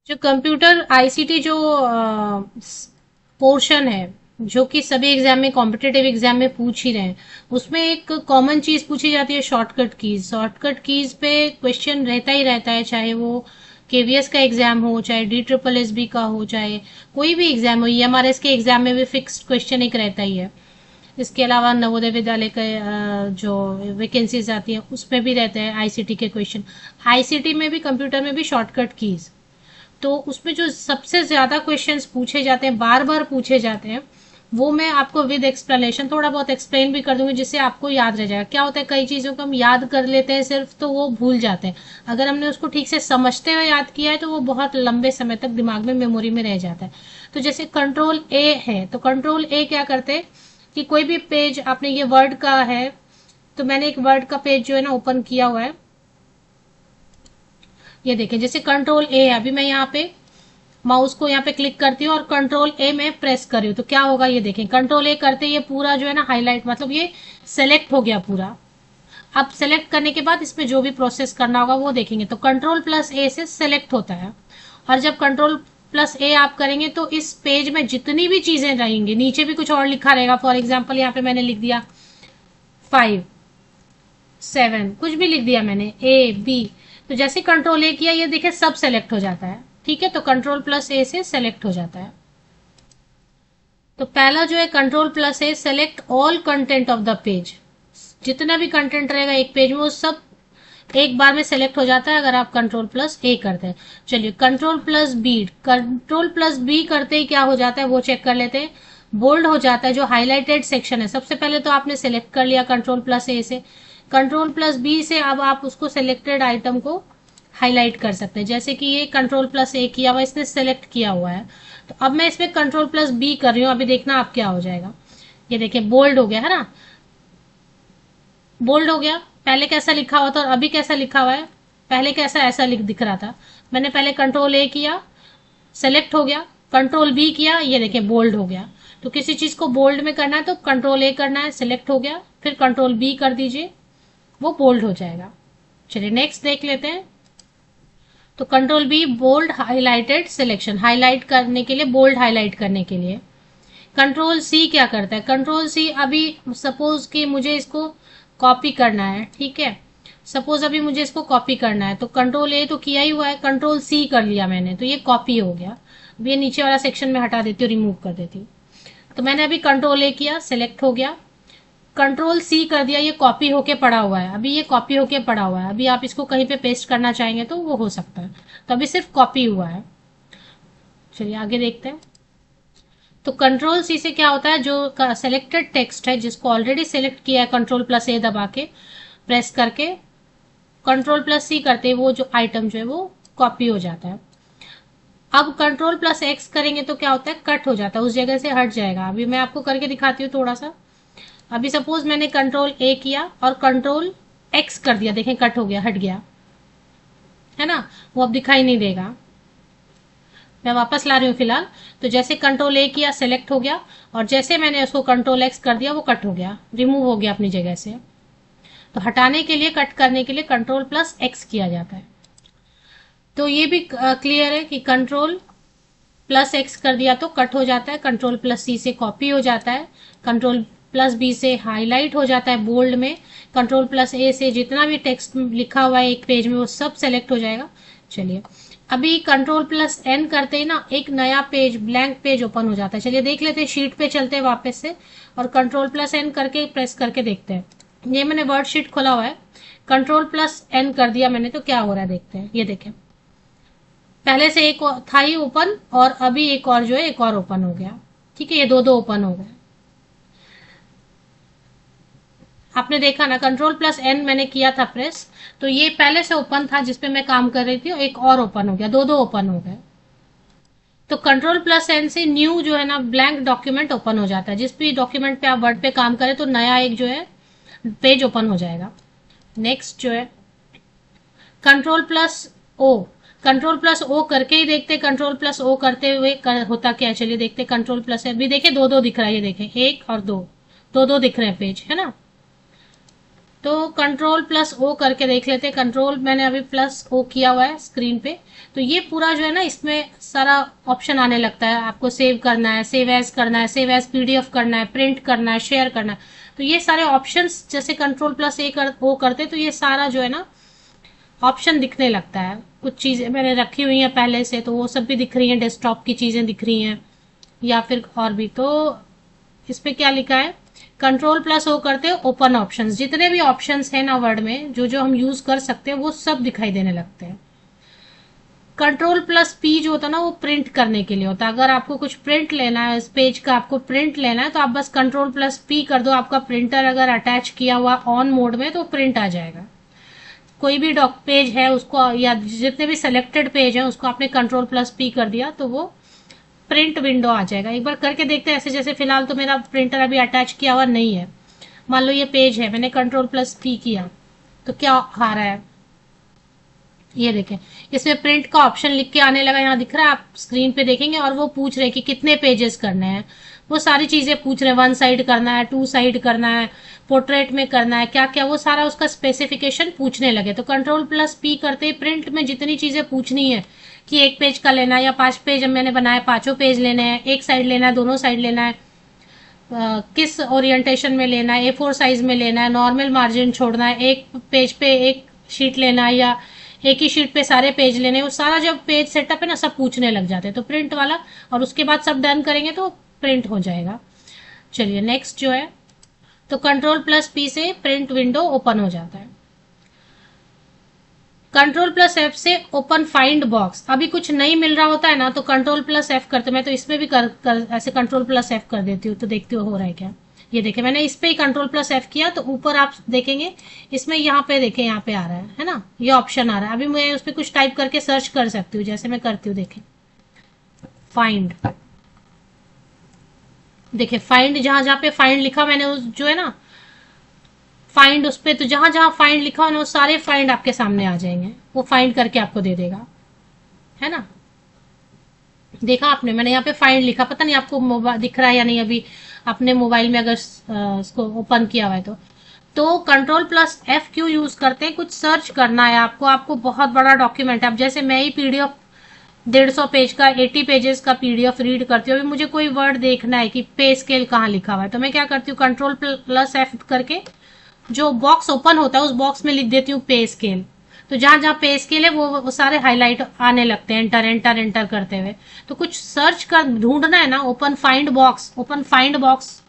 जो computer ICT जो portion है, जो कि सभी एग्जाम में, कॉम्पिटेटिव एग्जाम में पूछ ही रहे हैं, उसमें एक कॉमन चीज पूछी जाती है शॉर्टकट कीज। शॉर्टकट कीज पे क्वेश्चन रहता ही रहता है, चाहे वो केवीएस का एग्जाम हो, चाहे डी ट्रिपल एस बी का हो, चाहे कोई भी एग्जाम हो, ईएमआरएस के एग्जाम में भी फिक्स्ड क्वेश्चन एक रहता ही है। इसके अलावा नवोदय विद्यालय के जो वैकेंसीज आती है उसमें भी रहते हैं आईसीटी के क्वेश्चन। आईसीटी में भी, कंप्यूटर में भी शॉर्टकट कीज, तो उसमें जो सबसे ज्यादा क्वेश्चंस पूछे जाते हैं, बार बार पूछे जाते हैं, वो मैं आपको विद एक्सप्लेनेशन थोड़ा बहुत एक्सप्लेन भी कर दूंगी, जिससे आपको याद रह जाएगा। क्या होता है, कई चीजों को हम याद कर लेते हैं सिर्फ, तो वो भूल जाते हैं। अगर हमने उसको ठीक से समझते हुए याद किया है तो वो बहुत लंबे समय तक दिमाग में, मेमोरी में रह जाता है। तो जैसे कंट्रोल ए है, तो कंट्रोल ए क्या करते हैं कि कोई भी पेज, आपने ये वर्ड का है, तो मैंने एक वर्ड का पेज जो है ना ओपन किया हुआ है, ये देखें, जैसे कंट्रोल ए है, अभी मैं यहाँ पे माउस को यहाँ पे क्लिक करती हूँ और कंट्रोल ए में प्रेस कर रही हूँ, तो क्या होगा ये देखें, कंट्रोल ए करते ये पूरा जो है ना हाईलाइट, मतलब ये सेलेक्ट हो गया पूरा। अब सेलेक्ट करने के बाद इसमें जो भी प्रोसेस करना होगा वो देखेंगे, तो कंट्रोल प्लस ए से सेलेक्ट होता है। और जब कंट्रोल प्लस ए आप करेंगे तो इस पेज में जितनी भी चीजें रहेंगी, नीचे भी कुछ और लिखा रहेगा, फॉर एग्जाम्पल यहाँ पे मैंने लिख दिया 5, 7, कुछ भी लिख दिया मैंने, ए बी, तो जैसे कंट्रोल ए किया ये देखिए सब सेलेक्ट हो जाता है। ठीक है, तो कंट्रोल प्लस ए से सेलेक्ट हो जाता है। तो पहला जो है control plus A, select all content of the page, जितना भी कंटेंट रहेगा एक पेज में वो सब एक बार में सेलेक्ट हो जाता है अगर आप कंट्रोल प्लस ए करते हैं। चलिए control plus B, control plus B करते ही क्या हो जाता है वो चेक कर लेते हैं। बोल्ड हो जाता है, जो हाईलाइटेड सेक्शन है, सबसे पहले तो आपने सेलेक्ट कर लिया कंट्रोल प्लस ए से, कंट्रोल प्लस बी से अब आप उसको सिलेक्टेड आइटम को हाईलाइट कर सकते हैं। जैसे कि ये कंट्रोल प्लस ए किया हुआ, इसने सेलेक्ट किया हुआ है, तो अब मैं इसमें कंट्रोल प्लस बी कर रही हूँ, अभी देखना आप क्या हो जाएगा। ये देखिए बोल्ड हो गया है ना, बोल्ड हो गया। पहले कैसा लिखा हुआ था और अभी कैसा लिखा हुआ है, पहले कैसा ऐसा दिख रहा था। मैंने पहले कंट्रोल ए किया, सेलेक्ट हो गया, कंट्रोल बी किया, ये देखिए बोल्ड हो गया। तो किसी चीज को बोल्ड में करना है तो कंट्रोल ए करना है, सिलेक्ट हो गया, फिर कंट्रोल बी कर दीजिए, वो बोल्ड हो जाएगा। चलिए नेक्स्ट देख लेते हैं। तो control B, bold highlighted selection, highlight करने के लिए, बोल्ड हाईलाइट करने के लिए। कंट्रोल सी क्या करता है, कंट्रोल सी, अभी सपोज कि मुझे इसको कॉपी करना है, ठीक है, सपोज अभी मुझे इसको कॉपी करना है, तो कंट्रोल ए तो किया ही हुआ है, कंट्रोल सी कर लिया मैंने, तो ये कॉपी हो गया। अब ये नीचे वाला सेक्शन में हटा देती हूँ, रिमूव कर देती हूँ। तो मैंने अभी कंट्रोल ए किया, सिलेक्ट हो गया, कंट्रोल सी कर दिया, ये कॉपी होके पड़ा हुआ है, अभी ये कॉपी होके पड़ा हुआ है, अभी आप इसको कहीं पे पेस्ट करना चाहेंगे तो वो हो सकता है, तो अभी सिर्फ कॉपी हुआ है। चलिए आगे देखते हैं। तो कंट्रोल सी से क्या होता है, जो सेलेक्टेड टेक्स्ट है जिसको ऑलरेडी सेलेक्ट किया है कंट्रोल प्लस ए दबा के, प्रेस करके कंट्रोल प्लस सी करते वो जो आइटम जो है वो कॉपी हो जाता है। अब कंट्रोल प्लस एक्स करेंगे तो क्या होता है, कट हो जाता है, उस जगह से हट जाएगा। अभी मैं आपको करके दिखाती हूँ थोड़ा सा। अभी सपोज मैंने कंट्रोल ए किया और कंट्रोल एक्स कर दिया, देखें कट हो गया, हट गया है ना, वो अब दिखाई नहीं देगा। मैं वापस ला रही हूँ फिलहाल। तो जैसे कंट्रोल ए किया, सेलेक्ट हो गया, और जैसे मैंने उसको कंट्रोल एक्स कर दिया वो कट हो गया, रिमूव हो गया अपनी जगह से। तो हटाने के लिए, कट करने के लिए कंट्रोल प्लस एक्स किया जाता है। तो ये भी क्लियर है कि कंट्रोल प्लस एक्स कर दिया तो कट हो जाता है, कंट्रोल प्लस सी से कॉपी हो जाता है, कंट्रोल प्लस बी से हाईलाइट हो जाता है बोल्ड में, कंट्रोल प्लस ए से जितना भी टेक्स्ट लिखा हुआ है एक पेज में वो सब सेलेक्ट हो जाएगा। चलिए अभी कंट्रोल प्लस एन करते ही ना एक नया पेज, ब्लैंक पेज ओपन हो जाता है। चलिए देख लेते हैं, शीट पे चलते हैं वापस से और कंट्रोल प्लस एन करके प्रेस करके देखते हैं। ये मैंने वर्ड शीट खोला हुआ है, कंट्रोल प्लस एन कर दिया मैंने, तो क्या हो रहा है देखते हैं। ये देखें पहले से एक था ही ओपन और अभी एक और जो है एक और ओपन हो गया। ठीक है, ये दो ओपन हो गए। आपने देखा ना, कंट्रोल प्लस एन मैंने किया था प्रेस, तो ये पहले से ओपन था जिसपे मैं काम कर रही थी, एक और ओपन हो गया, दो ओपन हो गए। तो कंट्रोल प्लस एन से न्यू जो है ना ब्लैंक डॉक्यूमेंट ओपन हो जाता है। जिस भी डॉक्यूमेंट पे आप वर्ड पे काम करें तो नया एक जो है पेज ओपन हो जाएगा। नेक्स्ट जो है control plus O, control plus O करके ही देखते, कंट्रोल प्लस ओ करते हुए होता क्या है, चलिए देखते। कंट्रोल प्लस भी देखिए दो दिख रहा है, ये देखें एक और दो दिख रहे हैं पेज, है ना। तो कंट्रोल प्लस ओ करके देख लेते हैं। कंट्रोल मैंने अभी प्लस ओ किया हुआ है स्क्रीन पे। तो ये पूरा जो है ना, इसमें सारा ऑप्शन आने लगता है। आपको सेव करना है, सेव एज करना है, सेव एज पीडीएफ करना है, प्रिंट करना है, शेयर करना है। तो ये सारे ऑप्शंस जैसे कंट्रोल प्लस ओ करते तो ये सारा जो है ना ऑप्शन दिखने लगता है। कुछ चीजें मैंने रखी हुई हैं पहले से, तो वो सब भी दिख रही हैं, डेस्कटॉप की चीजें दिख रही हैं या फिर और भी। तो इस पे क्या लिखा है, कंट्रोल प्लस ओ करते हैं, ओपन ऑप्शंस, जितने भी ऑप्शंस हैं ना वर्ड में जो जो हम यूज कर सकते हैं वो सब दिखाई देने लगते हैं। कंट्रोल प्लस पी जो होता है ना, वो प्रिंट करने के लिए होता है। अगर आपको कुछ प्रिंट लेना है, इस पेज का आपको प्रिंट लेना है, तो आप बस कंट्रोल प्लस पी कर दो। आपका प्रिंटर अगर अटैच किया हुआ ऑन मोड में तो प्रिंट आ जाएगा। कोई भी डॉक पेज है उसको, या जितने भी सिलेक्टेड पेज है उसको आपने कंट्रोल प्लस पी कर दिया तो वो प्रिंट विंडो आ जाएगा। एक बार करके देखते हैं ऐसे। जैसे फिलहाल तो मेरा प्रिंटर अभी अटैच किया हुआ नहीं है। मान लो ये पेज है, मैंने कंट्रोल प्लस पी किया तो क्या आ रहा है, ये देखें, इसमें प्रिंट का ऑप्शन लिख के आने लगा। यहाँ दिख रहा है, आप स्क्रीन पे देखेंगे। और वो पूछ रहे कि कितने पेजेस करने हैं, वो सारी चीजें पूछ रहे हैं। 1 साइड करना है, 2 साइड करना है, पोर्ट्रेट में करना है, क्या क्या, वो सारा उसका स्पेसिफिकेशन पूछने लगे। तो कंट्रोल प्लस पी करते ही प्रिंट में जितनी चीजें पूछनी है कि 1 पेज का लेना है या 5 पेज मैंने बनाया, 5 पेज लेने हैं, 1 साइड लेना है, दोनों साइड लेना है, किस ओरिएंटेशन में लेना है, A4 साइज में लेना है, नॉर्मल मार्जिन छोड़ना है, एक पेज पे एक शीट लेना है या एक ही शीट पे सारे पेज लेने हैं, वो सारा जब पेज सेटअप है ना सब पूछने लग जाते हैं। तो प्रिंट वाला, और उसके बाद सब डन करेंगे तो प्रिंट हो जाएगा। चलिए नेक्स्ट जो है, तो कंट्रोल प्लस पी से प्रिंट विंडो ओपन हो जाता है। कंट्रोल प्लस एफ से ओपन फाइंड बॉक्स। अभी कुछ नहीं मिल रहा होता है ना तो कंट्रोल प्लस एफ करते, मैं तो इसमें भी ऐसे कंट्रोल प्लस एफ कर देती हूँ तो देखती हो रहा है क्या। ये देखे मैंने इस पे ही कंट्रोल प्लस एफ किया तो ऊपर आप देखेंगे इसमें, यहाँ पे देखें, यहाँ पे आ रहा है ना, ये ऑप्शन आ रहा है। अभी मैं उस पर कुछ टाइप करके सर्च कर सकती हूँ, जैसे मैं करती हूँ, देखें फाइंड, देखे फाइंड, जहां जहां पे फाइंड लिखा मैंने उस जो है ना फाइंड, उस पे तो जहां जहां फाइंड लिखा हो ना वो सारे फाइंड आपके सामने आ जाएंगे। वो फाइंड करके आपको दे देगा, है ना। देखा आपने, मैंने यहाँ पे फाइंड लिखा, पता नहीं आपको मोबाइल दिख रहा है या नहीं। अभी अपने मोबाइल में अगर इसको ओपन किया हुआ है तो कंट्रोल प्लस एफ क्यों यूज करते हैं, कुछ सर्च करना है आपको बहुत बड़ा डॉक्यूमेंट है। अब जैसे मैं ही पीडीएफ 150 पेज का, 80 पेजेस का पीडीएफ रीड करती हूँ। अभी मुझे कोई वर्ड देखना है कि पे स्केल कहाँ लिखा हुआ है, तो मैं क्या करती हूँ, कंट्रोल प्लस एफ करके जो बॉक्स ओपन होता है उस बॉक्स में लिख देती हूँ पे स्केल। तो जहां जहां पे स्केल है वो सारे हाईलाइट आने लगते हैं, एंटर एंटर एंटर करते हुए। तो कुछ सर्च कर ढूंढना है ना, ओपन फाइंड बॉक्स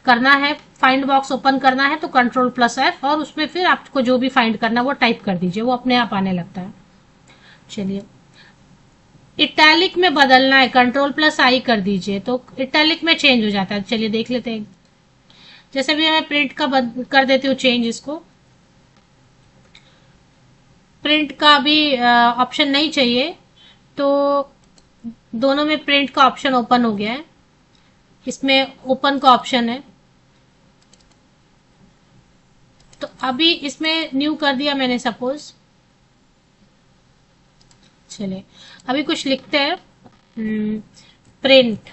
करना है, फाइंड बॉक्स ओपन करना है तो कंट्रोल प्लस एफ, और उसमें फिर आपको जो भी फाइंड करना है वो टाइप कर दीजिए, वो अपने आप आने लगता है। चलिए इटैलिक में बदलना है, कंट्रोल प्लस आई कर दीजिए तो इटैलिक में चेंज हो जाता है। चलिए देख लेते हैं। जैसे भी मैं प्रिंट का कर देती हूँ चेंज, इसको प्रिंट का भी ऑप्शन नहीं चाहिए तो दोनों में प्रिंट का ऑप्शन ओपन हो गया है, इसमें ओपन का ऑप्शन है। तो अभी इसमें न्यू कर दिया मैंने सपोज। चलिए अभी कुछ लिखते हैं, प्रिंट।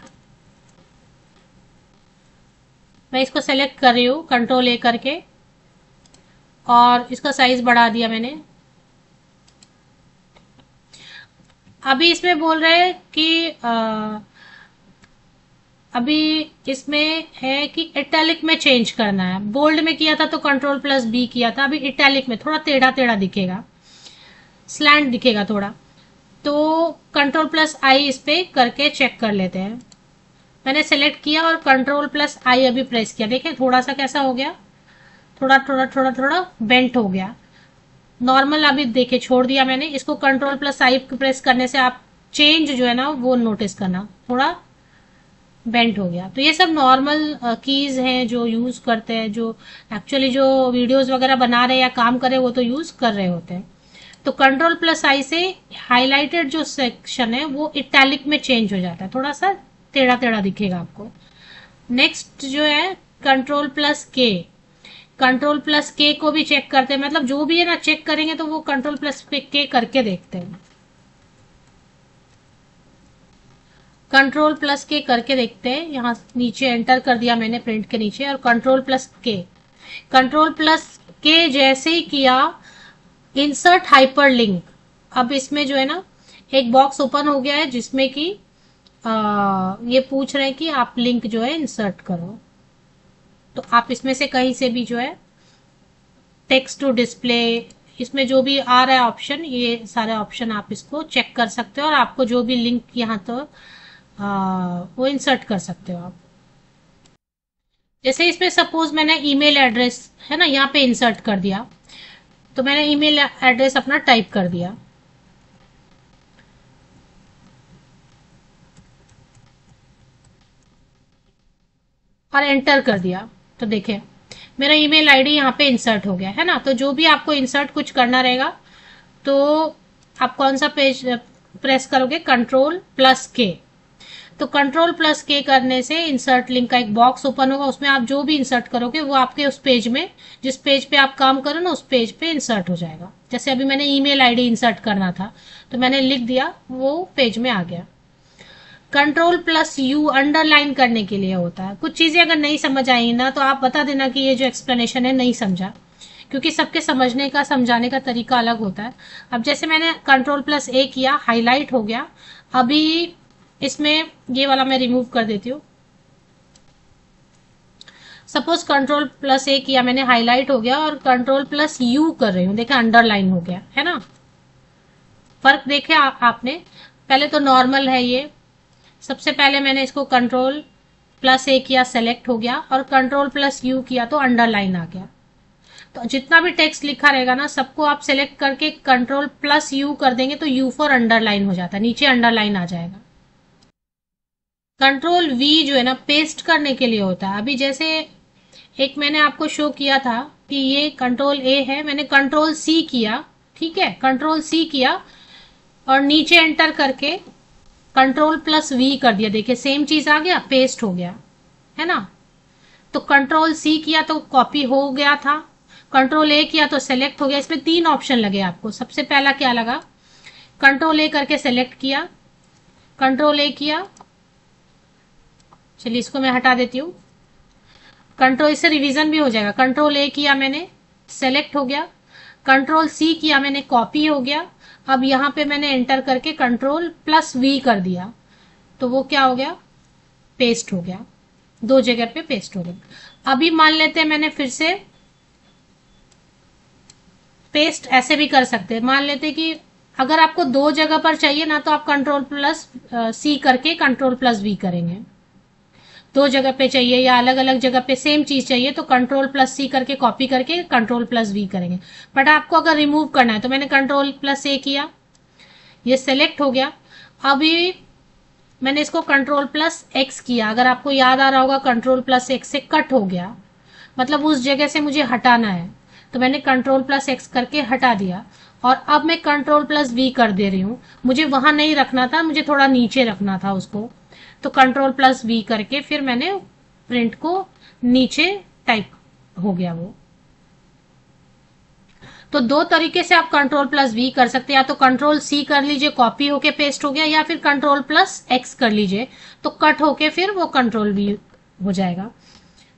मैं इसको सेलेक्ट कर रही हूँ कंट्रोल ए करके, और इसका साइज बढ़ा दिया मैंने। अभी इसमें बोल रहे हैं कि अभी इसमें है कि इटैलिक में चेंज करना है। बोल्ड में किया था तो कंट्रोल प्लस बी किया था, अभी इटैलिक में थोड़ा टेढ़ा टेढ़ा दिखेगा, स्लैंट दिखेगा थोड़ा, तो कंट्रोल प्लस आई इस पे करके चेक कर लेते हैं। मैंने सेलेक्ट किया और कंट्रोल प्लस आई अभी प्रेस किया, देखें थोड़ा सा कैसा हो गया, थोड़ा थोड़ा थोड़ा थोड़ा बेंट हो गया। नॉर्मल अभी देखे छोड़ दिया मैंने इसको। कंट्रोल प्लस आई प्रेस करने से आप चेंज जो है ना वो नोटिस करना, थोड़ा बेंट हो गया। तो ये सब नॉर्मल कीज हैं जो यूज करते हैं, जो एक्चुअली जो वीडियोस वगैरह बना रहे या काम कर रहे वो तो यूज कर रहे होते हैं। तो कंट्रोल प्लस आई से हाईलाइटेड जो सेक्शन है वो इटैलिक में चेंज हो जाता है, थोड़ा सा टेढ़ा टेढ़ा दिखेगा आपको। नेक्स्ट जो है कंट्रोल प्लस के, कंट्रोल प्लस के को भी चेक करते हैं, मतलब जो भी है ना चेक करेंगे तो वो कंट्रोल प्लस के करके देखते हैं। कंट्रोल प्लस के करके देखते हैं, यहाँ नीचे एंटर कर दिया मैंने प्रिंट के नीचे, और कंट्रोल प्लस के के जैसे ही किया इंसर्ट हाइपरलिंक। अब इसमें जो है ना एक बॉक्स ओपन हो गया है जिसमें कि ये पूछ रहे हैं कि आप लिंक जो है इंसर्ट करो। तो आप इसमें से कहीं से भी जो है टेक्स्ट टू डिस्प्ले, इसमें जो भी आ रहा है ऑप्शन, ये सारे ऑप्शन आप इसको चेक कर सकते हो और आपको जो भी लिंक यहाँ तो वो इंसर्ट कर सकते हो आप। जैसे इसमें सपोज मैंने ईमेल एड्रेस है ना यहाँ पे इंसर्ट कर दिया, तो मैंने ईमेल एड्रेस अपना टाइप कर दिया। और एंटर कर दिया, तो देखें मेरा ईमेल आईडी यहाँ पे इंसर्ट हो गया है ना। तो जो भी आपको इंसर्ट कुछ करना रहेगा तो आप कौन सा पेज प्रेस करोगे, Ctrl+K। तो Ctrl+K करने से इंसर्ट लिंक का एक बॉक्स ओपन होगा, उसमें आप जो भी इंसर्ट करोगे वो आपके उस पेज में, जिस पेज पे आप काम करो ना उस पेज पे इंसर्ट हो जाएगा। जैसे अभी मैंने ईमेल आईडी इंसर्ट करना था तो मैंने लिख दिया, वो पेज में आ गया। Ctrl+U अंडरलाइन करने के लिए होता है। कुछ चीजें अगर नहीं समझ आई ना तो आप बता देना कि ये जो एक्सप्लेनेशन है नहीं समझा, क्योंकि सबके समझने का समझाने का तरीका अलग होता है। अब जैसे मैंने Ctrl+A किया, हाईलाइट हो गया। अभी इसमें ये वाला मैं रिमूव कर देती हूँ। सपोज Ctrl+A किया मैंने, हाईलाइट हो गया, और Ctrl+U कर रही हूँ, देखे अंडरलाइन हो गया है ना। फर्क देखे आपने, पहले तो नॉर्मल है ये, सबसे पहले मैंने इसको Ctrl+A किया, सेलेक्ट हो गया, और Ctrl+U किया तो अंडरलाइन आ गया। तो जितना भी टेक्स्ट लिखा रहेगा ना सबको आप सेलेक्ट करके Ctrl+U कर देंगे तो U फॉर अंडरलाइन हो जाता है, नीचे अंडरलाइन आ जाएगा। Ctrl+V जो है ना पेस्ट करने के लिए होता है। अभी जैसे एक मैंने आपको शो किया था कि ये Ctrl+A है, मैंने Ctrl+C किया, ठीक है, Ctrl+C किया और नीचे एंटर करके Ctrl+V कर दिया, देखिए सेम चीज आ गया, पेस्ट हो गया है ना। तो Ctrl+C किया तो कॉपी हो गया था, Ctrl+A किया तो सेलेक्ट हो गया। इसमें 3 ऑप्शन लगे आपको। सबसे पहला क्या लगा, Ctrl+A करके सेलेक्ट किया, Ctrl+A किया, चलिए इसको मैं हटा देती हूँ, कंट्रोल, इससे रिवीजन भी हो जाएगा। Ctrl+A किया मैंने, सेलेक्ट हो गया, Ctrl+C किया मैंने, कॉपी हो गया। अब यहाँ पे मैंने एंटर करके Ctrl+V कर दिया तो वो क्या हो गया, पेस्ट हो गया, 2 जगह पे पेस्ट हो गया। अभी मान लेते हैं मैंने फिर से पेस्ट ऐसे भी कर सकते हैं, मान लेते कि अगर आपको 2 जगह पर चाहिए ना तो आप Ctrl+C करके Ctrl+V करेंगे। 2 जगह पे चाहिए या अलग अलग जगह पे सेम चीज चाहिए तो Ctrl+C करके कॉपी करके Ctrl+V करेंगे। बट आपको अगर रिमूव करना है तो मैंने Ctrl+A किया, ये सेलेक्ट हो गया। अभी मैंने इसको Ctrl+X किया, अगर आपको याद आ रहा होगा Ctrl+X से कट हो गया, मतलब उस जगह से मुझे हटाना है तो मैंने Ctrl+X करके हटा दिया। और अब मैं Ctrl+V कर दे रही हूँ, मुझे वहां नहीं रखना था, मुझे थोड़ा नीचे रखना था उसको, तो Ctrl+V करके फिर मैंने प्रिंट को नीचे टाइप हो गया वो। तो 2 तरीके से आप Ctrl+V कर सकते हैं, या तो Ctrl+C कर लीजिए, कॉपी होके पेस्ट हो गया, या फिर Ctrl+X कर लीजिए तो कट होके फिर वो Ctrl+V हो जाएगा।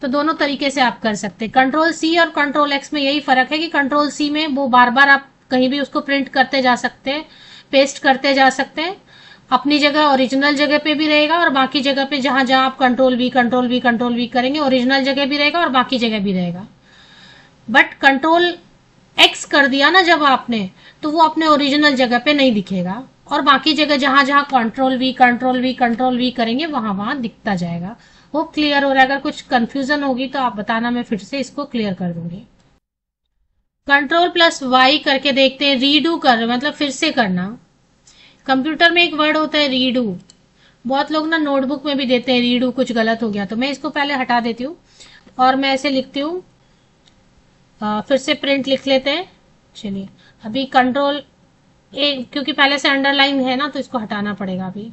तो दोनों तरीके से आप कर सकते हैं। Ctrl+C और Ctrl+X में यही फर्क है कि Ctrl+C में वो बार बार आप कहीं भी उसको प्रिंट करते जा सकते हैं, पेस्ट करते जा सकते हैं, अपनी जगह ओरिजिनल जगह पे भी रहेगा और बाकी जगह पे जहां जहां आप Ctrl+V करेंगे ओरिजिनल जगह भी रहेगा और बाकी जगह भी रहेगा। बट Ctrl+X कर दिया ना जब आपने, तो वो अपने ओरिजिनल जगह पे नहीं दिखेगा और बाकी जगह जहां जहां Ctrl+V करेंगे वहां वहां दिखता जाएगा। वो क्लियर हो रहा है? अगर कुछ कंफ्यूजन होगी तो आप बताना, मैं फिर से इसको क्लियर कर दूंगी। Ctrl+Y करके देखते हैं, रीडू कर मतलब फिर से करना। कंप्यूटर में एक वर्ड होता है रीडू, बहुत लोग ना नोटबुक में भी देते हैं रीडू, कुछ गलत हो गया तो मैं इसको पहले हटा देती हूँ और मैं ऐसे लिखती हूँ, फिर से प्रिंट लिख लेते हैं। चलिए अभी Ctrl+A, क्योंकि पहले से अंडरलाइन है ना तो इसको हटाना पड़ेगा अभी।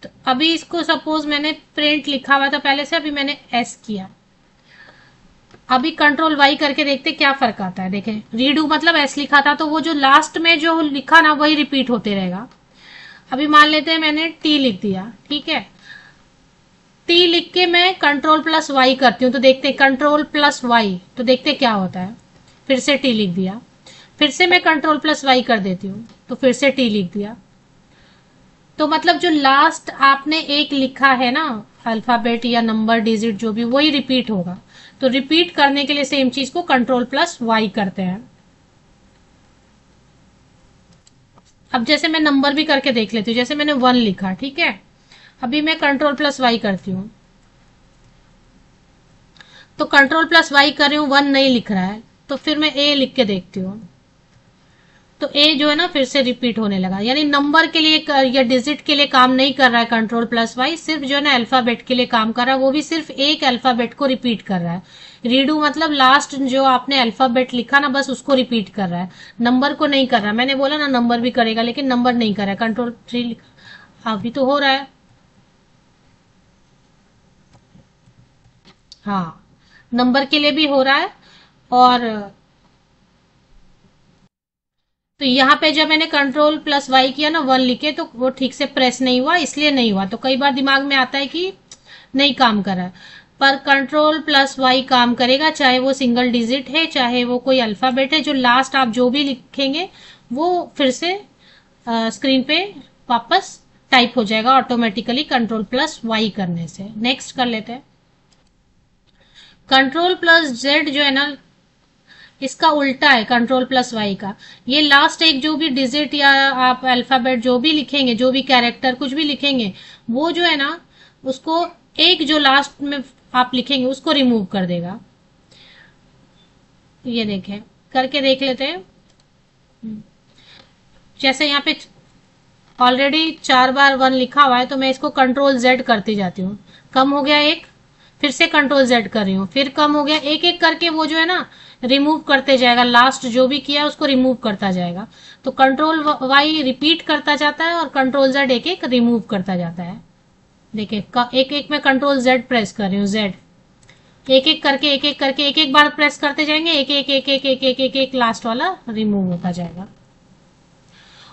तो अभी इसको सपोज मैंने प्रिंट लिखा हुआ था पहले से, अभी मैंने S किया। अभी Ctrl+Y करके देखते क्या फर्क आता है। देखें रीडू मतलब S लिखा था तो वो जो लास्ट में जो लिखा ना वही रिपीट होते रहेगा। अभी मान लेते हैं मैंने T लिख दिया, ठीक है, टी लिख के मैं कंट्रोल प्लस वाई करती हूँ, तो देखते कंट्रोल प्लस वाई, तो देखते क्या होता है। फिर से टी लिख दिया, फिर से मैं कंट्रोल प्लस वाई कर देती हूँ, तो फिर से टी लिख दिया। तो मतलब जो लास्ट आपने एक लिखा है ना, अल्फाबेट या नंबर डिजिट जो भी, वही रिपीट होगा। तो रिपीट करने के लिए सेम चीज को कंट्रोल प्लस वाई करते हैं। अब जैसे मैं नंबर भी करके देख लेती हूँ, जैसे मैंने 1 लिखा, ठीक है, अभी मैं कंट्रोल प्लस वाई करती हूँ, तो कंट्रोल प्लस वाई कर रही हूँ, 1 नहीं लिख रहा है, तो फिर मैं ए लिख के देखती हूँ, तो ए जो है ना फिर से रिपीट होने लगा। यानी नंबर के लिए या डिजिट के लिए काम नहीं कर रहा है कंट्रोल प्लस वाई, सिर्फ जो है ना अल्फाबेट के लिए काम कर रहा है, वो भी सिर्फ एक अल्फाबेट को रिपीट कर रहा है। रीडू मतलब लास्ट जो आपने अल्फाबेट लिखा ना, बस उसको रिपीट कर रहा है, नंबर को नहीं कर रहा। मैंने बोला ना नंबर भी करेगा, लेकिन नंबर नहीं कर रहा है। कंट्रोल 3 लिखा, अभी तो हो रहा है, हाँ, नंबर के लिए भी हो रहा है। और तो यहाँ पे जब मैंने कंट्रोल प्लस वाई किया ना 1 लिखे, तो वो ठीक से प्रेस नहीं हुआ, इसलिए नहीं हुआ। तो कई बार दिमाग में आता है कि नहीं काम कर रहा है, पर कंट्रोल प्लस वाई काम करेगा, चाहे वो सिंगल डिजिट है, चाहे वो कोई अल्फाबेट है। जो लास्ट आप जो भी लिखेंगे वो फिर से स्क्रीन पे वापस टाइप हो जाएगा ऑटोमेटिकली कंट्रोल प्लस वाई करने से। नेक्स्ट कर लेते हैं। कंट्रोल प्लस जेड जो है ना, इसका उल्टा है कंट्रोल प्लस वाई का। ये लास्ट एक जो भी डिजिट या आप अल्फाबेट जो भी लिखेंगे, जो भी कैरेक्टर कुछ भी लिखेंगे, वो जो है ना उसको एक जो लास्ट में आप लिखेंगे उसको रिमूव कर देगा। ये देखें, करके देख लेते हैं। जैसे यहाँ पे ऑलरेडी 4 बार 1 लिखा हुआ है, तो मैं इसको कंट्रोल जेड करती जाती हूँ, कम हो गया एक, फिर से कंट्रोल जेड कर रही हूँ, फिर कम हो गया, एक एक करके वो जो है ना रिमूव करते जाएगा, लास्ट जो भी किया है उसको रिमूव करता जाएगा। तो कंट्रोल वाई रिपीट करता जाता है और कंट्रोल जेड एक एक रिमूव करता जाता है। देखिए एक एक में कंट्रोल जेड प्रेस कर रही हूँ, जेड एक एक करके एक एक बार प्रेस करते जाएंगे, एक एक एक एक एक एक एक एक लास्ट वाला रिमूव होता जाएगा।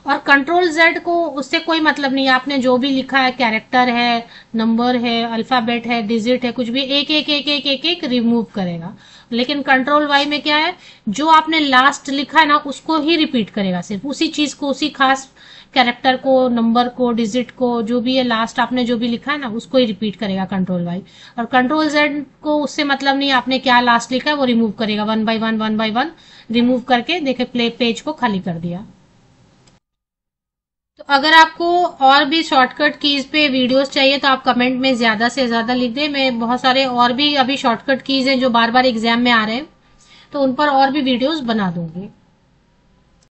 और कंट्रोल जेड को उससे कोई मतलब नहीं है, आपने जो भी लिखा है, कैरेक्टर है, नंबर है, अल्फाबेट है, डिजिट है, कुछ भी एक एक एक एक एक एक रिमूव करेगा। लेकिन कंट्रोल वाई में क्या है, जो आपने लास्ट लिखा है ना उसको ही रिपीट करेगा, सिर्फ उसी चीज को, उसी खास कैरेक्टर को, नंबर को, डिजिट को, जो भी है लास्ट आपने जो भी लिखा है ना उसको ही रिपीट करेगा कंट्रोल वाई। और कंट्रोल जेड को उससे मतलब नहीं आपने क्या लास्ट लिखा है, वो रिमूव करेगा 1 बाय 1 रिमूव करके। देखे प्ले पेज को खाली कर दिया। तो अगर आपको और भी शॉर्टकट कीज पे वीडियोस चाहिए तो आप कमेंट में ज्यादा से ज्यादा लिख दें। मैं बहुत सारे और भी अभी शॉर्टकट कीज हैं जो बार बार एग्जाम में आ रहे हैं, तो उन पर और भी वीडियोस बना दूंगी।